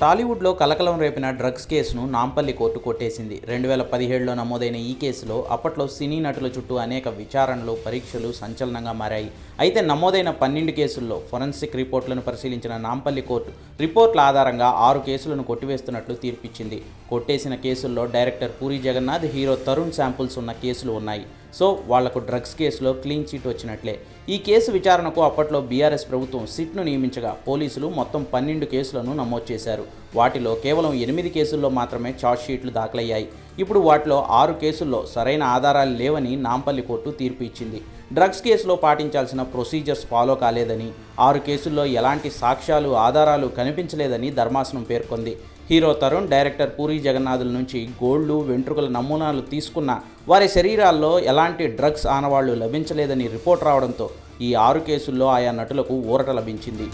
టాలీవుడ్లో కలకలం రేపిన డ్రగ్స్ కేసును నాంపల్లి కోర్టు కొట్టేసింది. 2017లో నమోదైన ఈ కేసులో అప్పట్లో సినీ నటుల చుట్టూ అనేక విచారణలు, పరీక్షలు సంచలనంగా మారాయి. అయితే నమోదైన 12 కేసుల్లో ఫోరెన్సిక్ రిపోర్టులను పరిశీలించిన నాంపల్లి కోర్టు రిపోర్ట్ల ఆధారంగా 6 కేసులను కొట్టివేస్తున్నట్లు తీర్పిచ్చింది. కొట్టేసిన కేసుల్లో director Puri Jagannadh, hero Tarun samples ఉన్న కేసులు ఉన్నాయి. సో వాళ్లకు డ్రగ్స్ కేసులో క్లీన్ చిట్ వచ్చినట్లే. ఈ కేసు విచారణకు అప్పట్లో బీఆర్ఎస్ ప్రభుత్వం సిట్ను నియమించగా పోలీసులు మొత్తం 12 కేసులను నమోదు చేశారు. వాటిలో కేవలం 8 కేసుల్లో మాత్రమే ఛార్జ్షీట్లు దాఖలయ్యాయి. ఇప్పుడు వాటిలో 6 కేసుల్లో సరైన ఆధారాలు లేవని నాంపల్లి కోర్టు తీర్పు ఇచ్చింది. డ్రగ్స్ కేసులో పాటించాల్సిన ప్రొసీజర్స్ ఫాలో కాలేదని, 6 కేసుల్లో ఎలాంటి సాక్ష్యాలు, ఆధారాలు కనిపించలేదని ధర్మాసనం పేర్కొంది. హీరో తరుణ్, డైరెక్టర్ పూరి జగన్నాథుల నుంచి గోళ్లు, వెంట్రుకల నమూనాలు తీసుకున్న వారి శరీరాల్లో ఎలాంటి డ్రగ్స్ ఆనవాళ్లు లభించలేదని రిపోర్ట్ రావడంతో ఈ 6 కేసుల్లో ఆయా నటులకు ఊరట లభించింది.